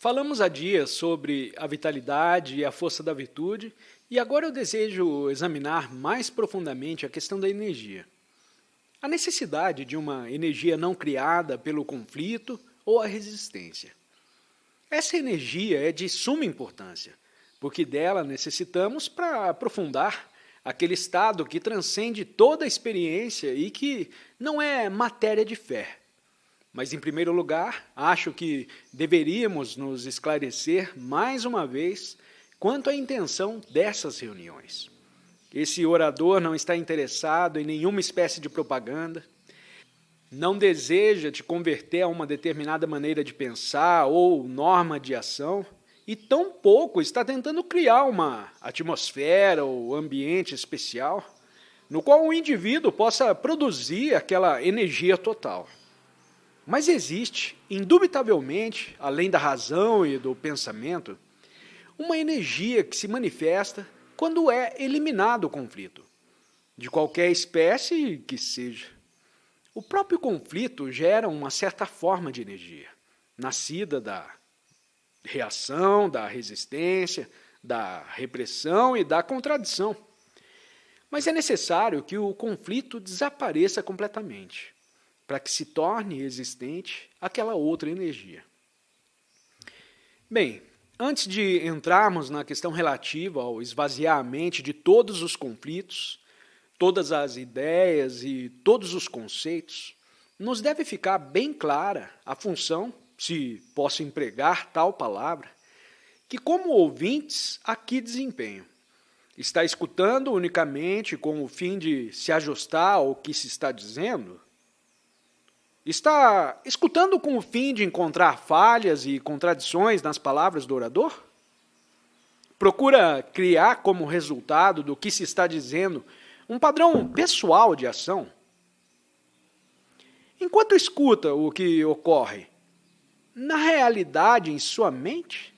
Falamos há dias sobre a vitalidade e a força da virtude, e agora eu desejo examinar mais profundamente a questão da energia. A necessidade de uma energia não criada pelo conflito ou a resistência. Essa energia é de suma importância, porque dela necessitamos para aprofundar aquele estado que transcende toda a experiência e que não é matéria de fé. Mas, em primeiro lugar, acho que deveríamos nos esclarecer mais uma vez quanto à intenção dessas reuniões. Esse orador não está interessado em nenhuma espécie de propaganda, não deseja te converter a uma determinada maneira de pensar ou norma de ação, e tampouco está tentando criar uma atmosfera ou ambiente especial no qual o indivíduo possa produzir aquela energia total. Mas existe, indubitavelmente, além da razão e do pensamento, uma energia que se manifesta quando é eliminado o conflito, de qualquer espécie que seja. O próprio conflito gera uma certa forma de energia, nascida da reação, da resistência, da repressão e da contradição. Mas é necessário que o conflito desapareça completamente, para que se torne existente aquela outra energia. Bem, antes de entrarmos na questão relativa ao esvaziar a mente de todos os conflitos, todas as ideias e todos os conceitos, nos deve ficar bem clara a função, se posso empregar tal palavra, que como ouvintes aqui desempenham. Está escutando unicamente com o fim de se ajustar ao que se está dizendo? Está escutando com o fim de encontrar falhas e contradições nas palavras do orador? Procura criar como resultado do que se está dizendo um padrão pessoal de ação? Enquanto escuta o que ocorre, na realidade em sua mente?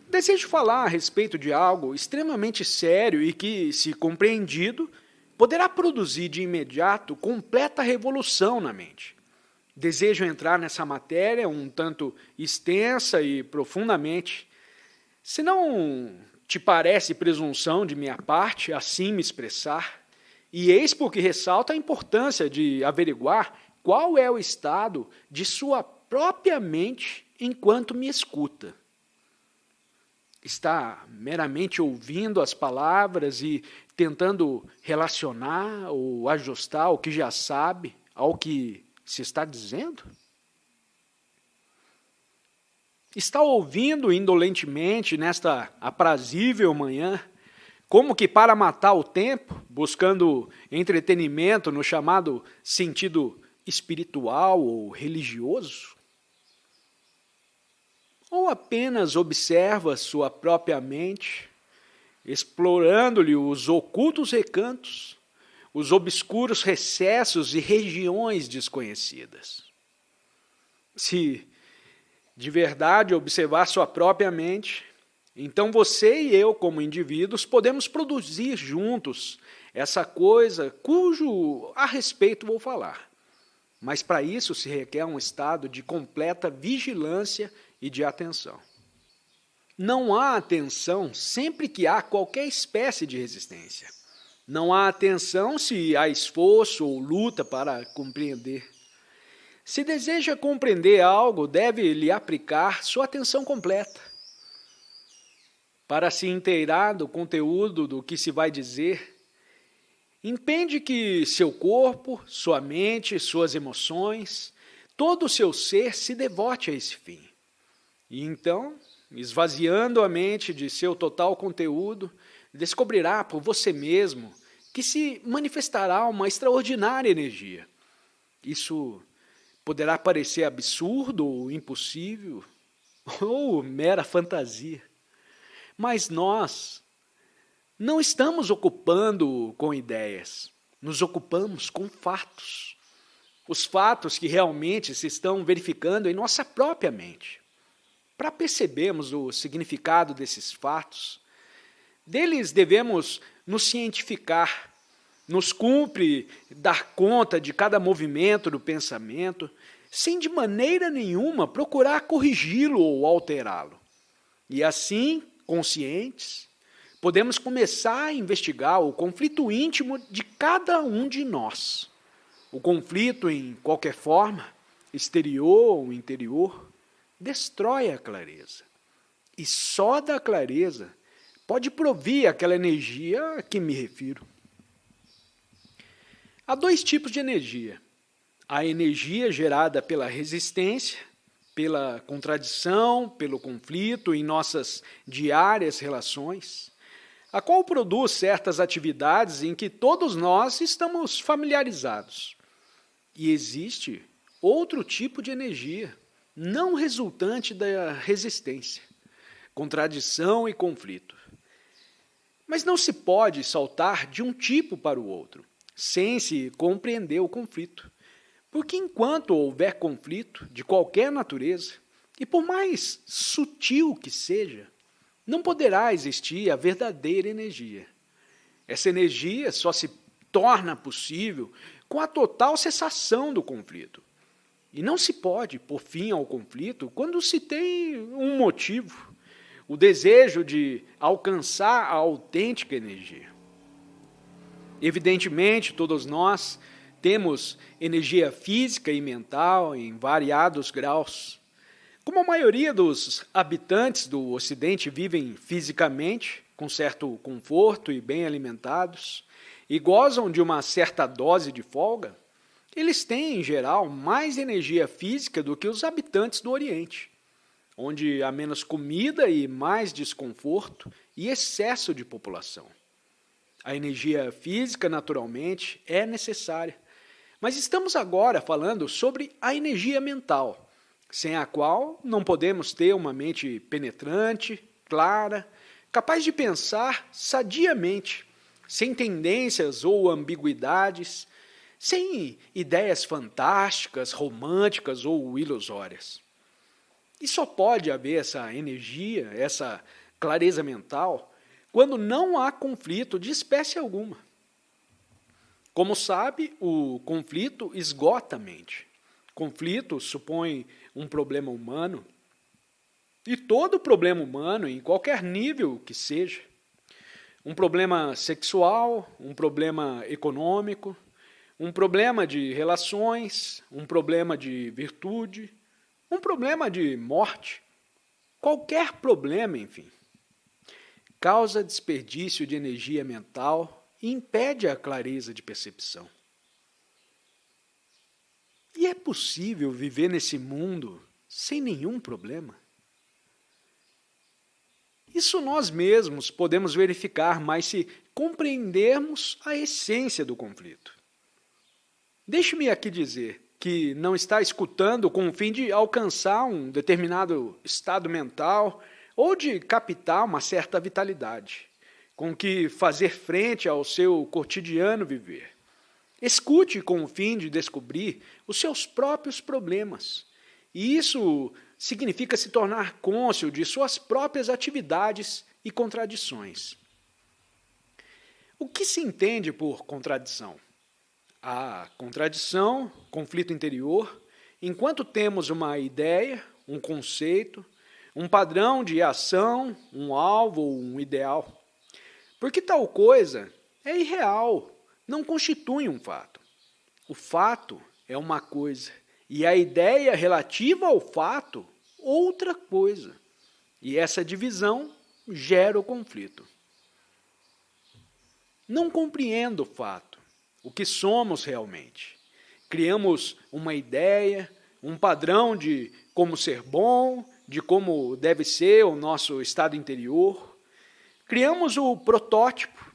Desejo falar a respeito de algo extremamente sério e que, se compreendido, poderá produzir de imediato completa revolução na mente. Desejo entrar nessa matéria um tanto extensa e profundamente. Se não te parece presunção de minha parte assim me expressar, e eis porque ressalta a importância de averiguar qual é o estado de sua própria mente enquanto me escuta. Está meramente ouvindo as palavras e tentando relacionar ou ajustar o que já sabe ao que se está dizendo? Está ouvindo indolentemente nesta aprazível manhã, como que para matar o tempo, buscando entretenimento no chamado sentido espiritual ou religioso? Ou apenas observa sua própria mente, explorando-lhe os ocultos recantos, os obscuros recessos e regiões desconhecidas? Se de verdade observar sua própria mente, então você e eu, como indivíduos, podemos produzir juntos essa coisa cujo a respeito vou falar. Mas para isso se requer um estado de completa vigilância e de atenção. Não há atenção sempre que há qualquer espécie de resistência. Não há atenção se há esforço ou luta para compreender. Se deseja compreender algo, deve lhe aplicar sua atenção completa. Para se inteirar do conteúdo do que se vai dizer, impede que seu corpo, sua mente, suas emoções, todo o seu ser se devote a esse fim. E então, esvaziando a mente de seu total conteúdo, descobrirá por você mesmo que se manifestará uma extraordinária energia. Isso poderá parecer absurdo ou impossível, ou mera fantasia. Mas nós não estamos ocupando com ideias, nos ocupamos com fatos. Os fatos que realmente se estão verificando em nossa própria mente. Para percebermos o significado desses fatos, deles devemos nos cientificar. Nos cumpre dar conta de cada movimento do pensamento, sem de maneira nenhuma procurar corrigi-lo ou alterá-lo. E assim, conscientes, podemos começar a investigar o conflito íntimo de cada um de nós. O conflito, em qualquer forma, exterior ou interior, destrói a clareza. E só da clareza pode provir aquela energia a que me refiro. Há dois tipos de energia. A energia gerada pela resistência, pela contradição, pelo conflito em nossas diárias relações, a qual produz certas atividades em que todos nós estamos familiarizados. E existe outro tipo de energia, não resultante da resistência, contradição e conflito. Mas não se pode saltar de um tipo para o outro, sem se compreender o conflito. Porque enquanto houver conflito de qualquer natureza, e por mais sutil que seja, não poderá existir a verdadeira energia. Essa energia só se torna possível com a total cessação do conflito. E não se pode pôr fim ao conflito quando se tem um motivo, o desejo de alcançar a autêntica energia. Evidentemente, todos nós temos energia física e mental em variados graus. Como a maioria dos habitantes do Ocidente vivem fisicamente, com certo conforto e bem alimentados, e gozam de uma certa dose de folga, eles têm, em geral, mais energia física do que os habitantes do Oriente, onde há menos comida e mais desconforto e excesso de população. A energia física, naturalmente, é necessária, mas estamos agora falando sobre a energia mental, sem a qual não podemos ter uma mente penetrante, clara, capaz de pensar sadiamente, sem tendências ou ambiguidades, sem ideias fantásticas, românticas ou ilusórias. E só pode haver essa energia, essa clareza mental, quando não há conflito de espécie alguma. Como sabe, o conflito esgota a mente. Conflito supõe um problema humano, e todo problema humano, em qualquer nível que seja, um problema sexual, um problema econômico, um problema de relações, um problema de virtude, um problema de morte, qualquer problema, enfim, causa desperdício de energia mental e impede a clareza de percepção. E é possível viver nesse mundo sem nenhum problema? Isso nós mesmos podemos verificar, mas se compreendermos a essência do conflito. Deixe-me aqui dizer que não está escutando com o fim de alcançar um determinado estado mental ou de captar uma certa vitalidade, com que fazer frente ao seu cotidiano viver. Escute com o fim de descobrir os seus próprios problemas. E isso significa se tornar cônscio de suas próprias atividades e contradições. O que se entende por contradição? A contradição, conflito interior, enquanto temos uma ideia, um conceito, um padrão de ação, um alvo ou um ideal. Porque tal coisa é irreal, não constitui um fato. O fato é uma coisa, e a ideia relativa ao fato, outra coisa. E essa divisão gera o conflito. Não compreendo o fato, o que somos realmente. Criamos uma ideia, um padrão de como ser bom, de como deve ser o nosso estado interior. Criamos o protótipo,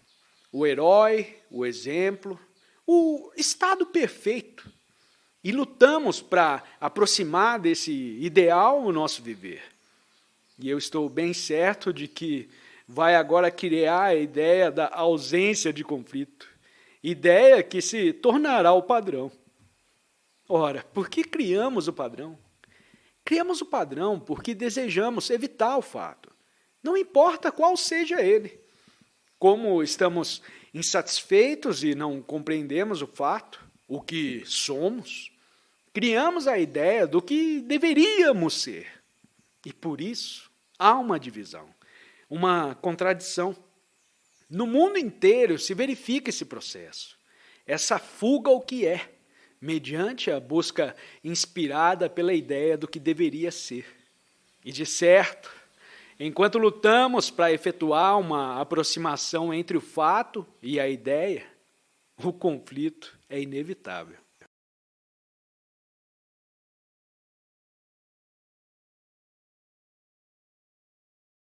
o herói, o exemplo, o estado perfeito. E lutamos para aproximar desse ideal o nosso viver. E eu estou bem certo de que vai agora criar a ideia da ausência de conflito. Ideia que se tornará o padrão. Ora, por que criamos o padrão? Criamos o padrão porque desejamos evitar o fato. Não importa qual seja ele. Como estamos insatisfeitos e não compreendemos o fato, o que somos, criamos a ideia do que deveríamos ser. E por isso há uma divisão, uma contradição. No mundo inteiro se verifica esse processo, essa fuga ao que é, mediante a busca inspirada pela ideia do que deveria ser. E de certo, enquanto lutamos para efetuar uma aproximação entre o fato e a ideia, o conflito é inevitável.